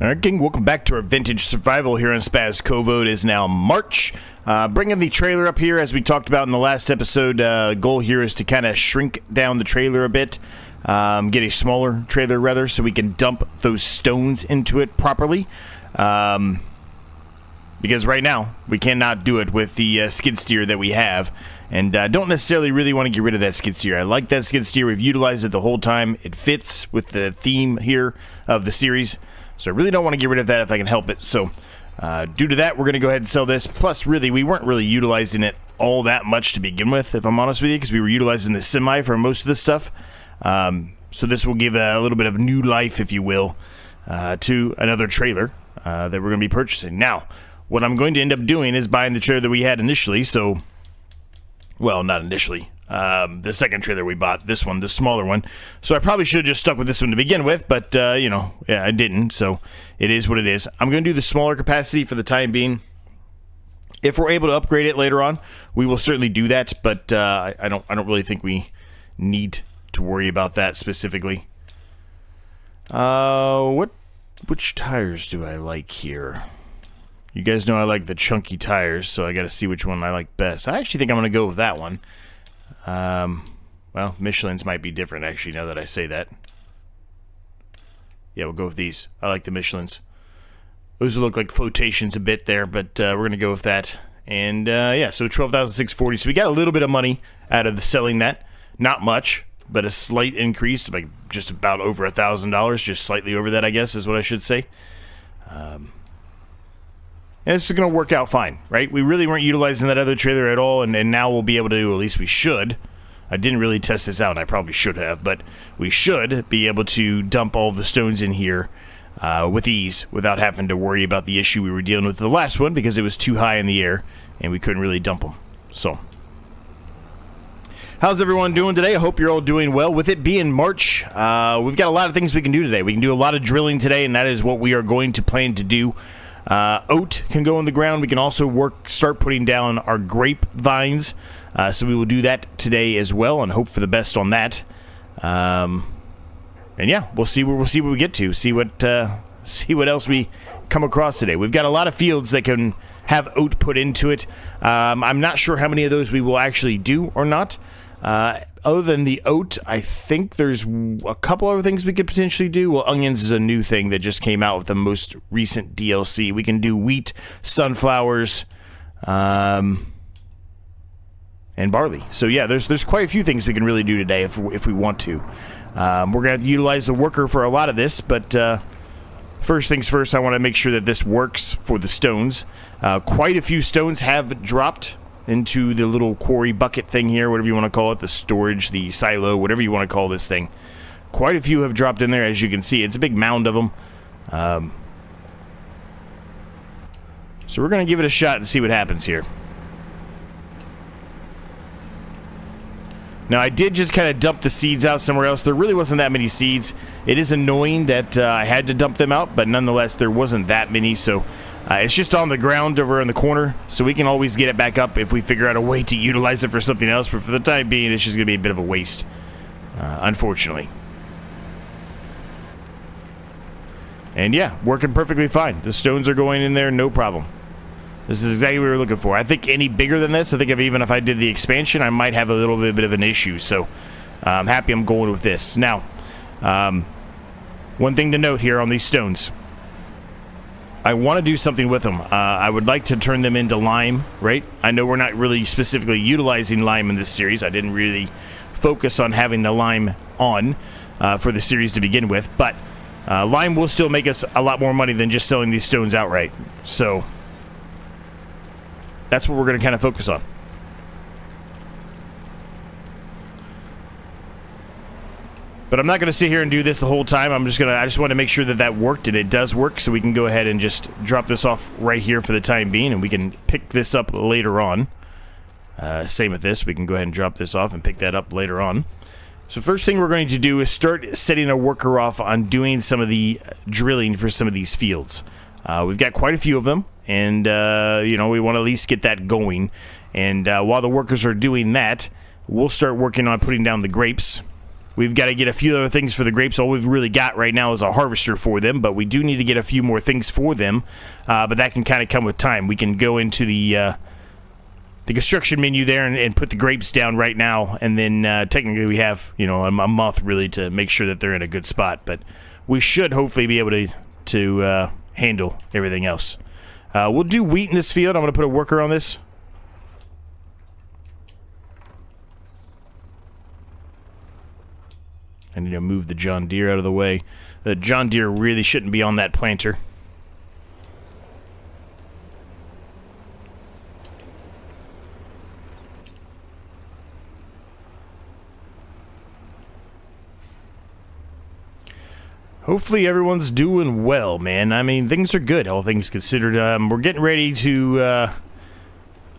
Alright, gang, welcome back to our vintage survival here on Szpakowo. It is now March. Bringing the trailer up here, as we talked about in the last episode. Goal here is to kind of shrink down the trailer a bit. Get a smaller trailer, rather, so we can dump those stones into it properly. Because right now, we cannot do it with the skid steer that we have. And don't necessarily really want to get rid of that skid steer. I like that skid steer. We've utilized it the whole time. It fits with the theme here of the series. So I really don't want to get rid of that if I can help it. So due to that, we're going to go ahead and sell this. Plus, really, we weren't really utilizing it all that much to begin with, if I'm honest with you, because we were utilizing the semi for most of this stuff. So this will give a little bit of new life, if you will, to another trailer that we're going to be purchasing. Now, what I'm going to end up doing is buying the trailer that we had initially. So, well, not initially. The second trailer we bought, this one, the smaller one. So I probably should have just stuck with this one to begin with, but, you know, yeah, I didn't, so it is what it is. I'm going to do the smaller capacity for the time being. If we're able to upgrade it later on, we will certainly do that, but I don't really think we need to worry about that specifically. Which tires do I like here? You guys know I like the chunky tires, so I got to see which one I like best. I actually think I'm going to go with that one. Well, Michelin's might be different, actually, now that I say that. Yeah, we'll go with these. I like the Michelin's. Those look like flotations a bit there, but we're going to go with that. And, yeah, so $12,640. So we got a little bit of money out of selling that. Not much, but a slight increase, like just about over $1,000. Just slightly over that, I guess, is what I should say. And this is going to work out fine, right? We really weren't utilizing that other trailer at all, and now we'll be able to, at least we should. I didn't really test this out, and I probably should have, but we should be able to dump all the stones in here with ease without having to worry about the issue we were dealing with the last one because it was too high in the air, and we couldn't really dump them. So, how's everyone doing today? I hope you're all doing well. With it being March, we've got a lot of things we can do today. We can do a lot of drilling today, and that is what we are going to plan to do. Oat can go in the ground. We can also start putting down our grape vines. So we will do that today as well, and hope for the best on that. And yeah, we'll see what we get to. See what else we come across today. We've got a lot of fields that can have oat put into it. I'm not sure how many of those we will actually do or not. Other than the oat, I think there's a couple other things we could potentially do. Well, onions is a new thing that just came out with the most recent DLC. We can do wheat, sunflowers, and barley. So yeah, there's quite a few things we can really do today if we want to. We're going to have to utilize the worker for a lot of this, but first things first, I want to make sure that this works for the stones. Quite a few stones have dropped into the little quarry bucket thing here, whatever you want to call it, the storage, the silo, whatever you want to call this thing. Quite a few have dropped in there, as you can see. It's a big mound of them. So we're going to give it a shot and see what happens here. Now, I did just kind of dump the seeds out somewhere else. There really wasn't that many seeds. It is annoying that I had to dump them out, but nonetheless, there wasn't that many, so it's just on the ground over in the corner, so we can always get it back up if we figure out a way to utilize it for something else, but for the time being, it's just going to be a bit of a waste, unfortunately. And yeah, working perfectly fine. The stones are going in there, no problem. This is exactly what we were looking for. I think any bigger than this, I think even if I did the expansion, I might have a little bit of an issue, so I'm happy I'm going with this. Now, one thing to note here on these stones. I want to do something with them. I would like to turn them into lime, right? I know we're not really specifically utilizing lime in this series. I didn't really focus on having the lime on for the series to begin with, but lime will still make us a lot more money than just selling these stones outright. So that's what we're going to kind of focus on. But I'm not going to sit here and do this the whole time. I just want to make sure that that worked, and it does work, so we can go ahead and just drop this off right here for the time being, and we can pick this up later on. Same with this. We can go ahead and drop this off and pick that up later on. So first thing we're going to do is start setting a worker off on doing some of the drilling for some of these fields. We've got quite a few of them, and you know, we want to at least get that going. And while the workers are doing that, we'll start working on putting down the grapes. We've got to get a few other things for the grapes. All we've really got right now is a harvester for them, but we do need to get a few more things for them. But that can kind of come with time. We can go into the construction menu there and put the grapes down right now, and then technically we have, you know, a month really to make sure that they're in a good spot. But we should hopefully be able to handle everything else. We'll do wheat in this field. I'm going to put a worker on this. I need to move the John Deere out of the way. The John Deere really shouldn't be on that planter. Hopefully everyone's doing well, man. I mean, things are good, all things considered. We're getting ready to...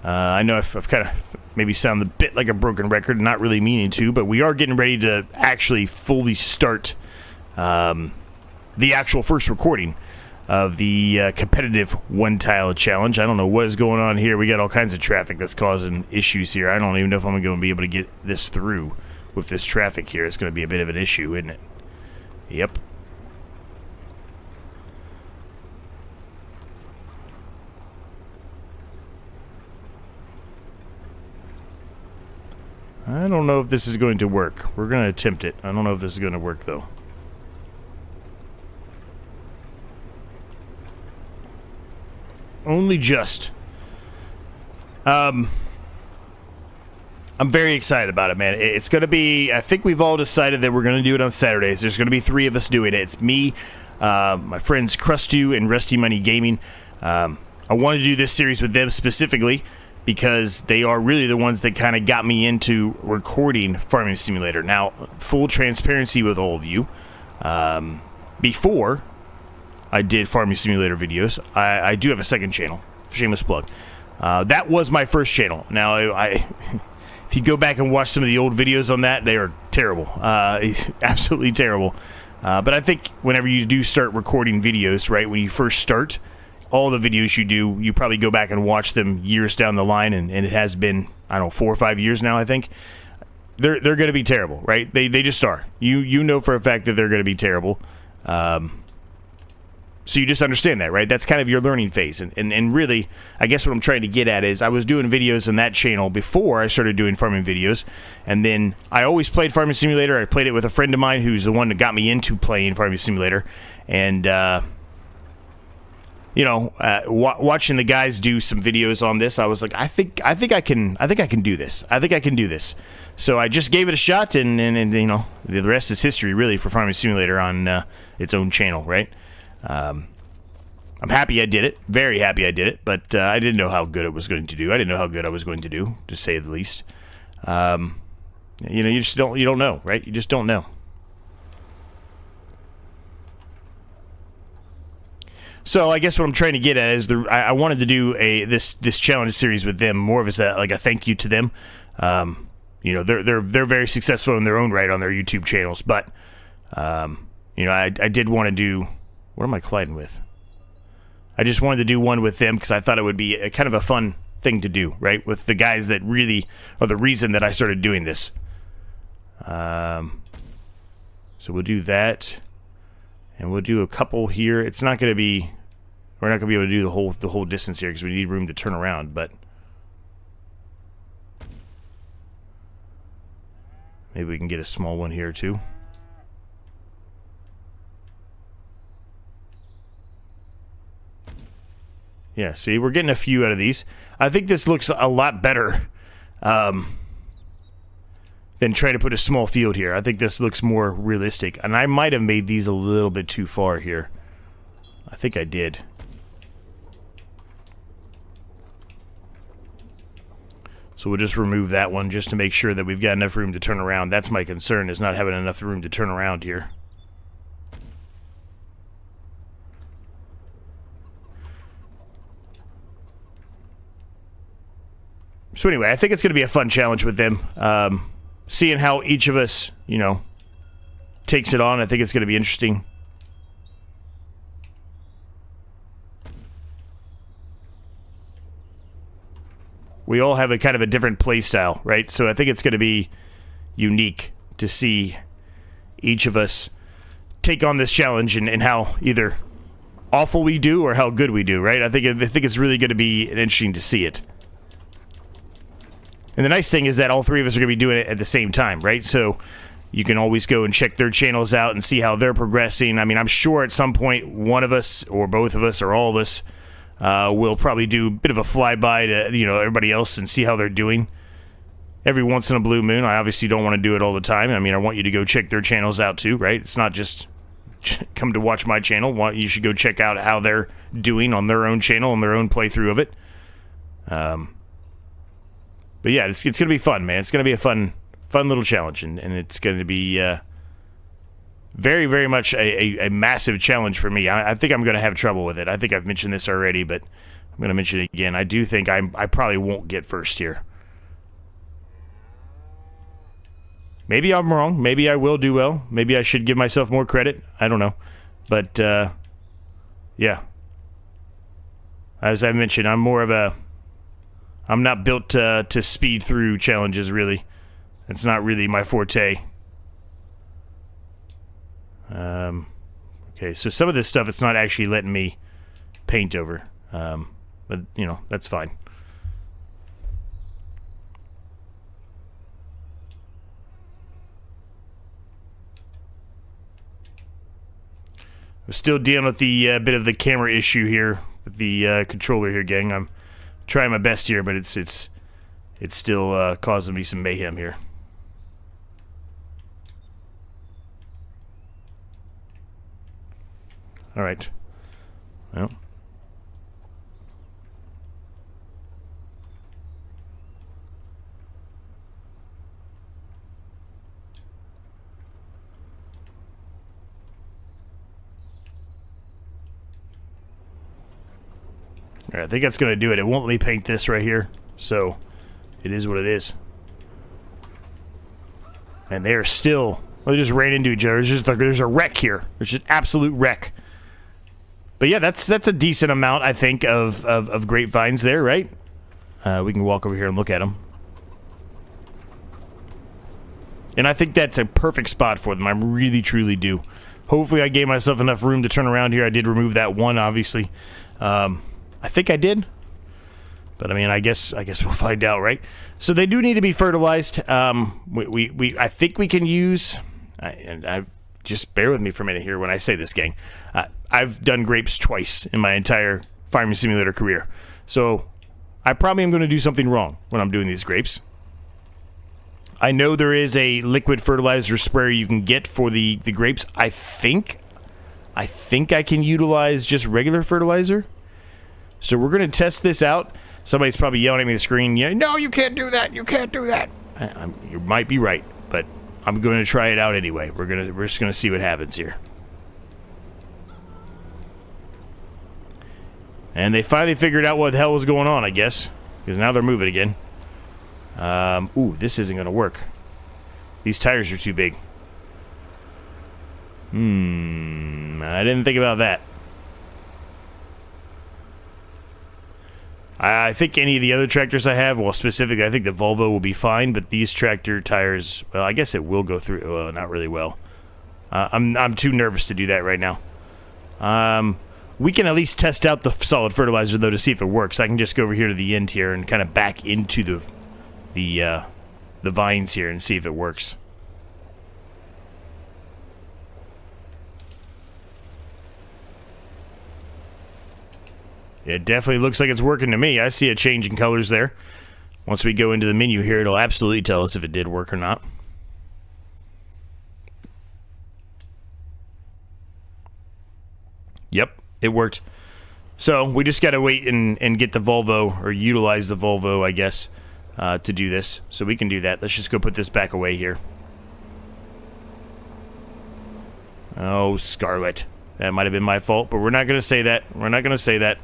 I know I've kind of maybe sound a bit like a broken record, not really meaning to, but we are getting ready to actually fully start the actual first recording of the competitive one-tile challenge. I don't know what is going on here. We got all kinds of traffic that's causing issues here. I don't even know if I'm going to be able to get this through with this traffic here. It's going to be a bit of an issue, isn't it? Yep. I don't know if this is going to work. We're going to attempt it. I don't know if this is going to work, though. Only just. I'm very excited about it, man. It's going to be... I think we've all decided that we're going to do it on Saturdays. There's going to be 3 of us doing it. It's me, my friends Crustu and Rusty Money Gaming. I wanted to do this series with them specifically because they are really the ones that kind of got me into recording Farming Simulator. Now, full transparency with all of you, before I did Farming Simulator videos, I do have a second channel, shameless plug. That was my first channel. Now, if you go back and watch some of the old videos on that, they are terrible. Absolutely terrible. But I think whenever you do start recording videos, right, when you first start, all the videos you do, you probably go back and watch them years down the line, and it has been, I don't know, 4 or 5 years now, I think. They're going to be terrible, right? They just are. You know for a fact that they're going to be terrible. So you just understand that, right? That's kind of your learning phase. And really, I guess what I'm trying to get at is I was doing videos on that channel before I started doing farming videos. And then I always played Farming Simulator. I played it with a friend of mine who's the one that got me into playing Farming Simulator. And, you know, watching the guys do some videos on this, I was like, I think I can do this. I think I can do this. So I just gave it a shot, and you know, the rest is history, really, for Farming Simulator on its own channel, right? I'm happy I did it. Very happy I did it, but I didn't know how good it was going to do. I didn't know how good I was going to do, to say the least. You know, you don't know, right? You just don't know. So I guess what I'm trying to get at is I wanted to do this challenge series with them, more of as a thank you to them. You know, they're very successful in their own right on their YouTube channels, but you know, I did want to do. What am I colliding with? I just wanted to do one with them because I thought it would be kind of a fun thing to do, right? With the guys that really are the reason that I started doing this. So we'll do that, and we'll do a couple here. It's not going to be. We're not going to be able to do the whole distance here because we need room to turn around, but maybe we can get a small one here too. Yeah, see, we're getting a few out of these. I think this looks a lot better than trying to put a small field here. I think this looks more realistic. And I might have made these a little bit too far here. I think I did. So we'll just remove that one just to make sure that we've got enough room to turn around. That's my concern, is not having enough room to turn around here. So anyway, I think it's going to be a fun challenge with them. Seeing how each of us, you know, takes it on, I think it's going to be interesting. We all have a kind of a different play style, right? So I think it's going to be unique to see each of us take on this challenge and how either awful we do or how good we do, right? I think it's really going to be interesting to see it. And the nice thing is that all three of us are going to be doing it at the same time, right? So you can always go and check their channels out and see how they're progressing. I mean, I'm sure at some point one of us or both of us or all of us will probably do a bit of a flyby to, you know, everybody else and see how they're doing. Every once in a blue moon. I obviously don't want to do it all the time. I mean, I want you to go check their channels out too, right? It's not just come to watch my channel. You should go check out how they're doing on their own channel and their own playthrough of it. But yeah, it's going to be fun, man. It's going to be a fun little challenge, and it's going to be very, very much a massive challenge for me. I think I'm going to have trouble with it. I think I've mentioned this already, but I'm going to mention it again. I do think I probably won't get first here. Maybe I'm wrong. Maybe I will do well. Maybe I should give myself more credit. I don't know. But, yeah. As I mentioned, I'm not built to speed through challenges, really. It's not really my forte. Okay, so some of this stuff, it's not actually letting me paint over. But, you know, that's fine. I'm still dealing with the bit of the camera issue here with the controller here, gang. I'm trying my best here, but it's still causing me some mayhem here. All right. Well. All right, I think that's going to do it. It won't let me paint this right here, so it is what it is. And they are still... Well, they just ran into each other. There's a wreck here. There's just absolute wreck. But yeah, that's a decent amount, I think, of grapevines there, right? We can walk over here and look at them. And I think that's a perfect spot for them. I really, truly do. Hopefully I gave myself enough room to turn around here. I did remove that one, obviously. I think I did. But I mean, I guess we'll find out, right? So they do need to be fertilized. I think we can use... I just bear with me for a minute here when I say this, gang. I've done grapes twice in my entire Farming Simulator career. So I probably am going to do something wrong when I'm doing these grapes. I know there is a liquid fertilizer sprayer you can get for the grapes. I think I can utilize just regular fertilizer. So we're going to test this out. Somebody's probably yelling at me on the screen, yeah, no, you can't do that. You can't do that. You might be right, but I'm going to try it out anyway. We're just going to see what happens here. And they finally figured out what the hell was going on, I guess, because now they're moving again. Ooh, this isn't going to work. These tires are too big. I didn't think about that. I think any of the other tractors I have, well, specifically, I think the Volvo will be fine, but these tractor tires, well, I guess it will go through. Well, not really well. I'm too nervous to do that right now. We can at least test out the solid fertilizer, though, to see if it works. I can just go over here to the end here and kind of back into the vines here and see if it works. It definitely looks like it's working to me. I see a change in colors there. Once we go into the menu here, it'll absolutely tell us if it did work or not. Yep, it worked. So we just got to wait and get the Volvo, or utilize the Volvo, I guess, to do this. So we can do that. Let's just go put this back away here. Oh, Scarlet. That might have been my fault, but we're not going to say that. We're not going to say that.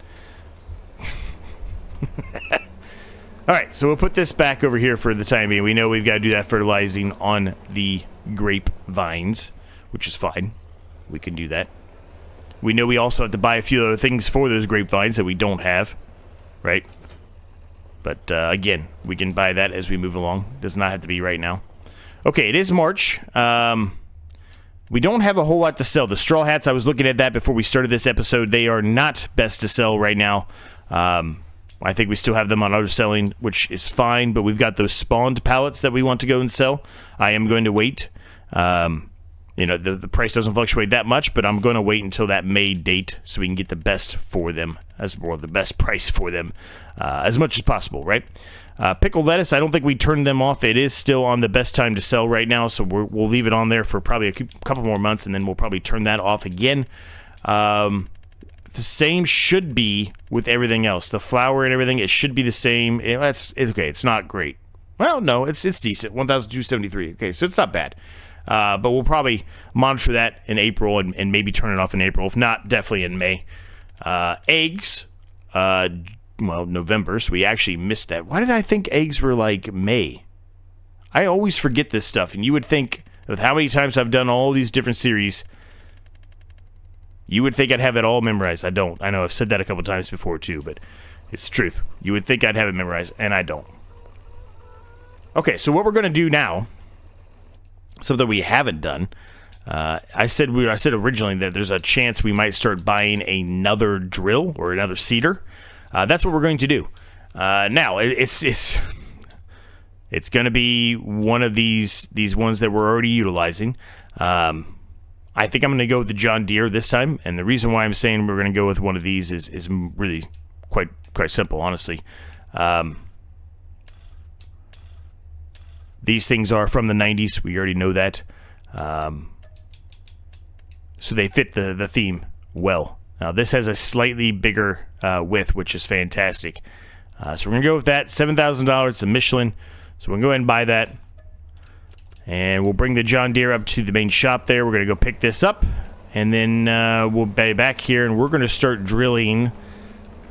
Alright, so we'll put this back over here for the time being. We know we've got to do that fertilizing on the grape vines, which is fine. We can do that. We know we also have to buy a few other things for those grapevines that we don't have, right? But again, we can buy that as we move along. Does not have to be right now. Okay, it is March. we don't have a whole lot to sell. The straw hats, I was looking at that before we started this episode. They are not best to sell right now. I think we still have them on auto selling, which is fine, but we've got those spawned pallets that we want to go and sell. I am going to wait. The price doesn't fluctuate that much, but I'm going to wait until that May date so we can get the best for them, the best price for them, as much as possible, right? Pickled lettuce, I don't think we turned them off. It is still on the best time to sell right now, so we'll leave it on there for probably a couple more months, and then we'll probably turn that off again. The same should be with everything else. The flour and everything, it should be the same. It's okay. It's not great. Well, no, it's decent. 1,273. Okay, so it's not bad. But we'll probably monitor that in April and maybe turn it off in April. If not, definitely in May. Eggs, November, so we actually missed that. Why did I think eggs were like May? I always forget this stuff, and you would think, with how many times I've done all these different series, you would think I'd have it all memorized. I don't. I know I've said that a couple times before too, but it's the truth. You would think I'd have it memorized, and I don't. Okay, so what we're going to do now, something we haven't done, I said originally that there's a chance we might start buying another drill or another seeder. That's what we're going to do. Now, it's going to be one of these ones that we're already utilizing. I think I'm going to go with the John Deere this time, and the reason why I'm saying we're going to go with one of these is really quite simple, honestly. These things are from the 90s. We already know that. So they fit the theme well. Now, this has a slightly bigger width, which is fantastic. So we're going to go with that. $7,000. It's a Michelin. So we're going to go ahead and buy that. And we'll bring the John Deere up to the main shop there. We're going to go pick this up. And then we'll be back here, and we're going to start drilling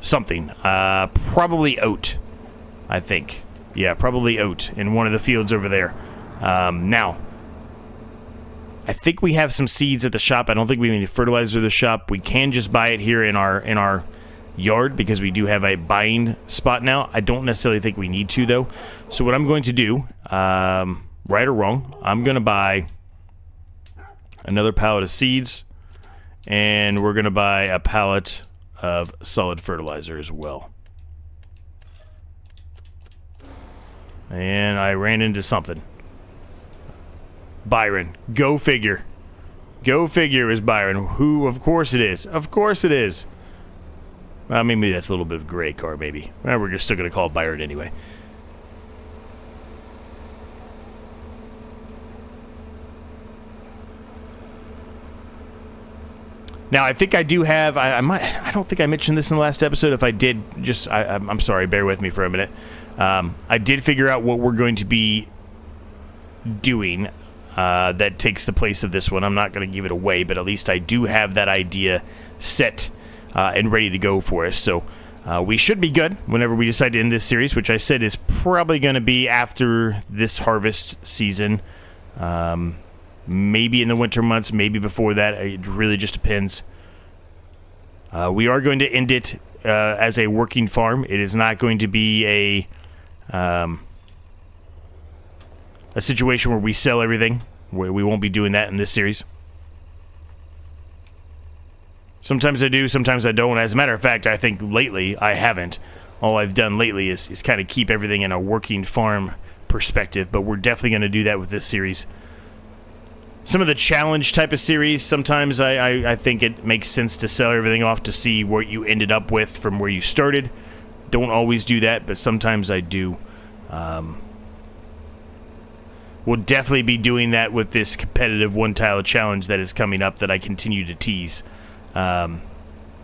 something. Probably oat, I think. Yeah, probably oat in one of the fields over there. Now, I think we have some seeds at the shop. I don't think we need fertilizer at the shop. We can just buy it here in our yard because we do have a buying spot now. I don't necessarily think we need to, though. So what I'm going to do, right or wrong, I'm going to buy another pallet of seeds, and we're going to buy a pallet of solid fertilizer as well. And I ran into something. Byron. Go figure. Go figure is Byron. Who, of course it is. Of course it is. Well, maybe that's a little bit of gray car, maybe. Well, we're just still going to call it Byron anyway. Now, I think I do have... I don't think I mentioned this in the last episode. If I did, just... I'm sorry, bear with me for a minute. I did figure out what we're going to be doing that takes the place of this one. I'm not going to give it away, but at least I do have that idea set and ready to go for us. So we should be good whenever we decide to end this series, which I said is probably going to be after this harvest season. Maybe in the winter months, maybe before that. It really just depends. We are going to end it as a working farm. It is not going to be a situation where we sell everything. We won't be doing that in this series. Sometimes I do, sometimes I don't. As a matter of fact, I think lately I haven't. All I've done lately is kind of keep everything in a working farm perspective, but we're definitely going to do that with this series. Some of the challenge type of series, sometimes I think it makes sense to sell everything off to see what you ended up with from where you started. Don't always do that, but sometimes I do. We'll definitely be doing that with this competitive one-tile challenge that is coming up that I continue to tease. That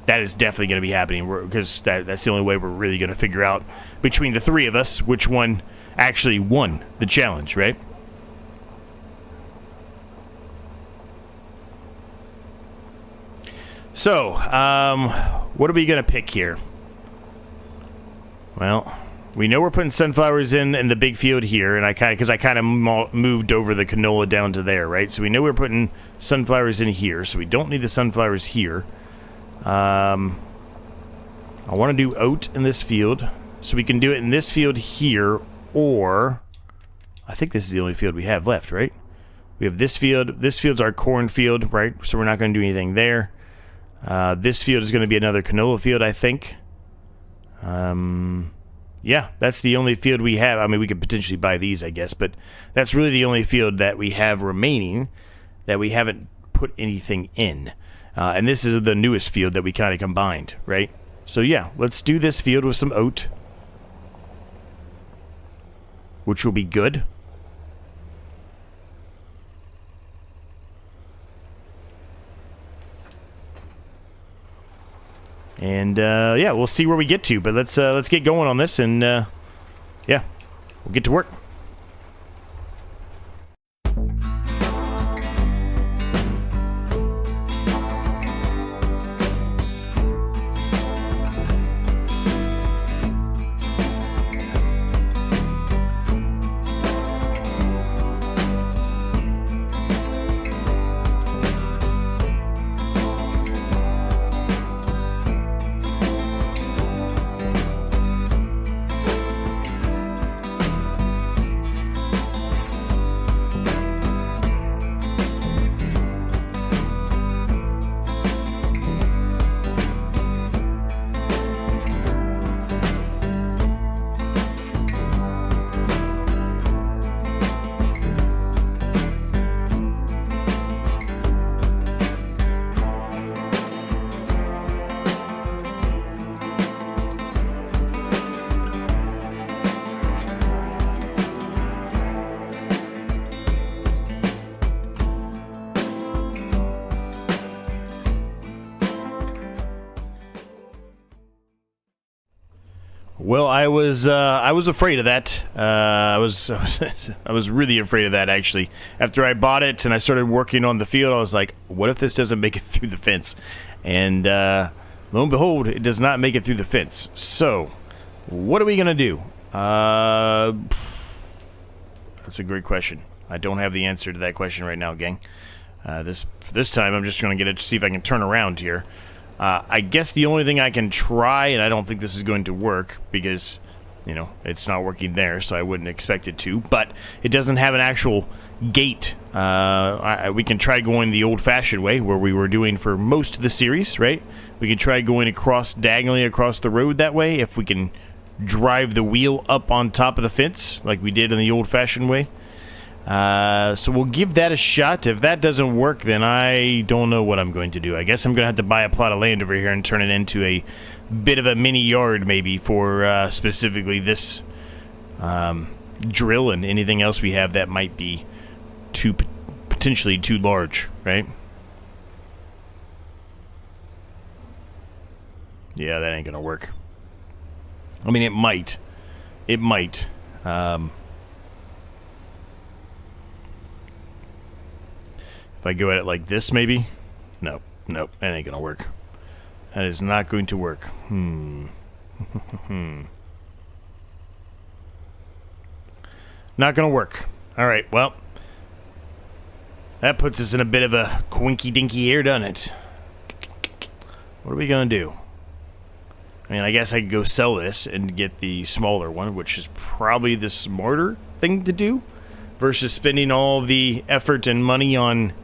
is definitely going to be happening because that's the only way we're really going to figure out between the three of us which one actually won the challenge, right? So, what are we going to pick here? Well, we know we're putting sunflowers in the big field here, and I kind of moved over the canola down to there, right? So we know we're putting sunflowers in here, so we don't need the sunflowers here. I want to do oat in this field, so we can do it in this field here, or I think this is the only field we have left, right? We have this field. This field's our corn field, right? So we're not going to do anything there. This field is going to be another canola field, I think. Yeah, that's the only field we have. I mean, we could potentially buy these, I guess, but that's really the only field that we have remaining that we haven't put anything in. And this is the newest field that we kind of combined, right? So yeah, let's do this field with some oat, which will be good. And yeah, we'll see where we get to, but let's get going on this, and yeah, we'll get to work. Well, I was afraid of that. I was really afraid of that, actually. After I bought it and I started working on the field, I was like, what if this doesn't make it through the fence? And lo and behold, it does not make it through the fence. So, what are we going to do? That's a great question. I don't have the answer to that question right now, gang. This time, I'm just going to get it to see if I can turn around here. I guess the only thing I can try, and I don't think this is going to work because, you know, it's not working there, so I wouldn't expect it to, but it doesn't have an actual gate. We can try going the old-fashioned way, where we were doing for most of the series, right? We can try going diagonally across the road that way, if we can drive the wheel up on top of the fence, like we did in the old-fashioned way. So we'll give that a shot. If that doesn't work, then I don't know what I'm going to do. I guess I'm going to have to buy a plot of land over here and turn it into a bit of a mini yard, maybe, for specifically this drill and anything else we have that might be potentially too large, right? Yeah, that ain't going to work. I mean, it might. It might. If I go at it like this, maybe? Nope, that ain't gonna work. That is not going to work. Not gonna work. Alright, well, that puts us in a bit of a quinky-dinky here, doesn't it? What are we gonna do? I mean, I guess I could go sell this and get the smaller one, which is probably the smarter thing to do, versus spending all the effort and money on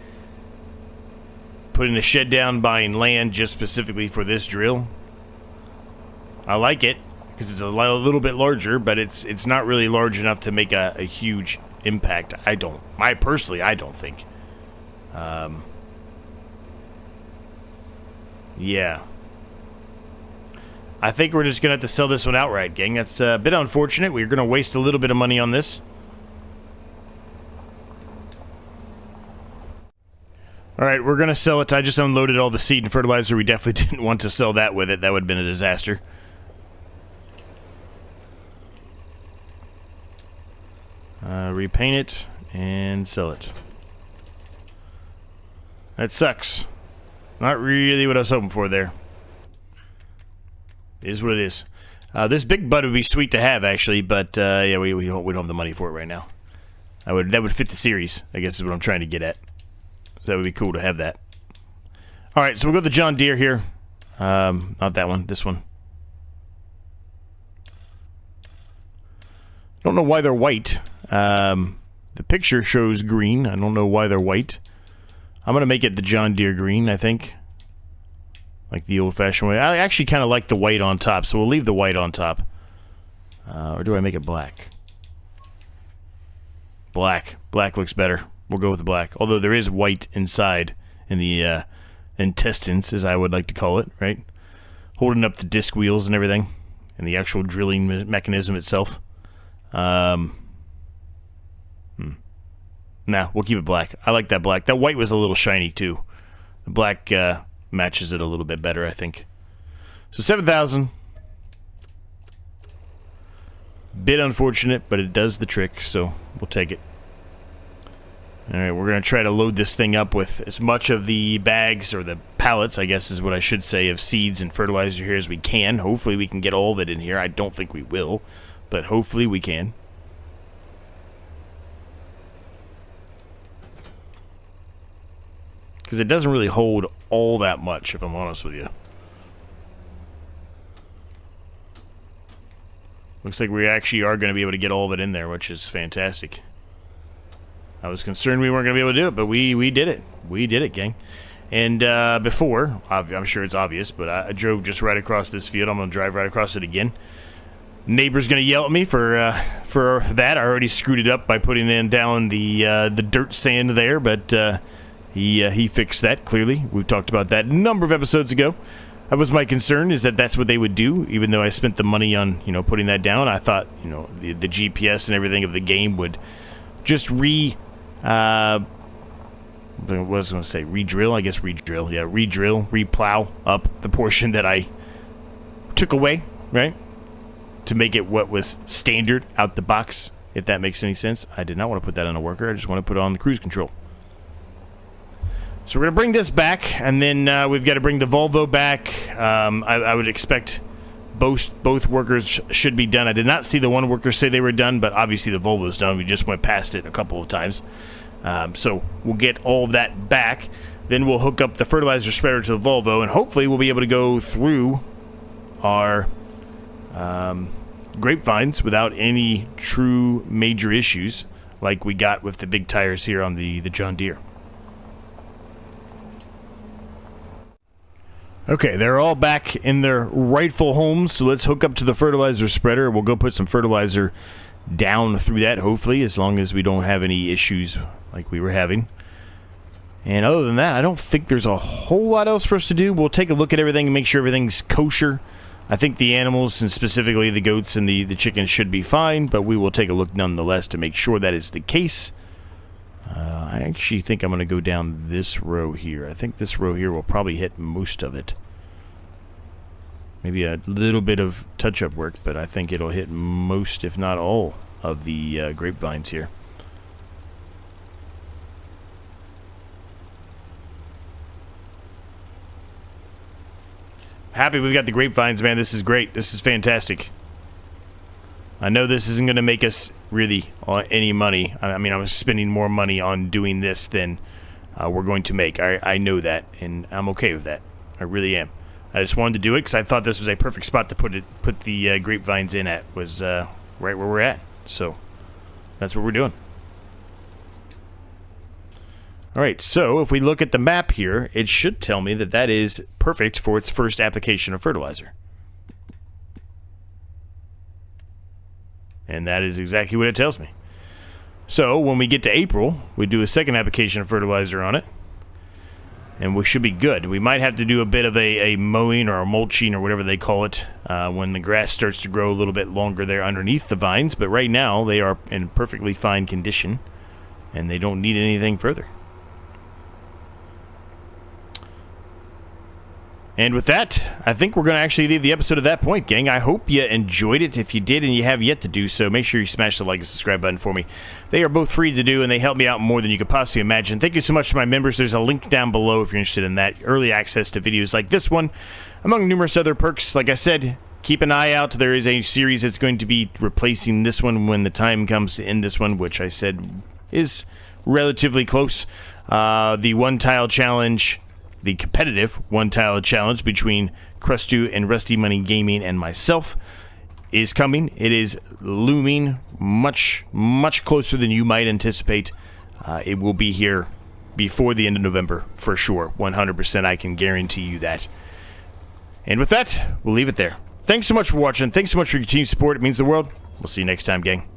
putting a shed down, buying land just specifically for this drill. I like it because it's a little bit larger, but it's not really large enough to make a huge impact. I personally don't think. Yeah. I think we're just gonna have to sell this one outright, gang. That's a bit unfortunate. We're gonna waste a little bit of money on this. Alright, we're going to sell it. I just unloaded all the seed and fertilizer. We definitely didn't want to sell that with it. That would have been a disaster. Repaint it and sell it. That sucks. Not really what I was hoping for there. It is what it is. This big bud would be sweet to have, actually, but yeah, we don't have the money for it right now. That would fit the series, I guess is what I'm trying to get at. That would be cool to have that. Alright, so we'll go to the John Deere here. Not that one, this one. Don't know why they're white. The picture shows green. I don't know why they're white. I'm going to make it the John Deere green, I think. Like the old-fashioned way. I actually kind of like the white on top, so we'll leave the white on top. Or do I make it black? Black. Black looks better. We'll go with the black. Although there is white inside in the intestines, as I would like to call it, right? Holding up the disc wheels and everything. And the actual drilling mechanism itself. Nah, we'll keep it black. I like that black. That white was a little shiny, too. The black matches it a little bit better, I think. So 7,000. Bit unfortunate, but it does the trick, so we'll take it. Alright, we're going to try to load this thing up with as much of the bags, or the pallets, I guess is what I should say, of seeds and fertilizer here as we can. Hopefully we can get all of it in here. I don't think we will, but hopefully we can. Because it doesn't really hold all that much, if I'm honest with you. Looks like we actually are going to be able to get all of it in there, which is fantastic. I was concerned we weren't going to be able to do it, but we did it. We did it, gang. And before, I'm sure it's obvious, but I drove just right across this field. I'm going to drive right across it again. Neighbor's going to yell at me for that. I already screwed it up by putting down the dirt sand there, but he fixed that, clearly. We've talked about that a number of episodes ago. That was my concern, is that that's what they would do, even though I spent the money on, putting that down. I thought, the GPS and everything of the game would just what was I going to say? Re-drill? I guess re-drill. Yeah, re-drill, re-plow up the portion that I took away, right? To make it what was standard out the box, if that makes any sense. I did not want to put that on a worker. I just want to put it on the cruise control. So we're going to bring this back, and then we've got to bring the Volvo back. I would expect both workers should be done. I did not see the one worker say they were done, but obviously the Volvo's done. We just went past it a couple of times. So we'll get all of that back. Then we'll hook up the fertilizer spreader to the Volvo, and hopefully we'll be able to go through our grapevines without any true major issues like we got with the big tires here on the John Deere. Okay, they're all back in their rightful homes, so let's hook up to the fertilizer spreader. We'll go put some fertilizer down through that, hopefully, as long as we don't have any issues like we were having. And other than that, I don't think there's a whole lot else for us to do. We'll take a look at everything and make sure everything's kosher. I think the animals, and specifically the goats and the chickens, should be fine, but we will take a look nonetheless to make sure that is the case. I actually think I'm going to go down this row here. I think this row here will probably hit most of it. Maybe a little bit of touch-up work, but I think it'll hit most, if not all, of the grapevines here. Happy we've got the grapevines, man. This is great. This is fantastic. I know this isn't going to make us really any money. I mean, I'm spending more money on doing this than we're going to make. I know that, and I'm okay with that. I really am. I just wanted to do it because I thought this was a perfect spot to put the grapevines in at, was right where we're at. So that's what we're doing. All right, so if we look at the map here, it should tell me that that is perfect for its first application of fertilizer. And that is exactly what it tells me. So when we get to April, we do a second application of fertilizer on it, and we should be good. We might have to do a bit of a mowing or a mulching or whatever they call it when the grass starts to grow a little bit longer there underneath the vines. But right now, they are in perfectly fine condition, and they don't need anything further. And with that, I think we're going to actually leave the episode at that point, gang. I hope you enjoyed it. If you did and you have yet to do so, make sure you smash the like and subscribe button for me. They are both free to do, and they help me out more than you could possibly imagine. Thank you so much to my members. There's a link down below if you're interested in that. Early access to videos like this one, among numerous other perks. Like I said, keep an eye out. There is a series that's going to be replacing this one when the time comes to end this one, which I said is relatively close. The one-tile challenge... The competitive one-tile challenge between Crustu and Rusty Money Gaming and myself is coming. It is looming much, much closer than you might anticipate. It will be here before the end of November, for sure. 100%, I can guarantee you that. And with that, we'll leave it there. Thanks so much for watching. Thanks so much for your continued support. It means the world. We'll see you next time, gang.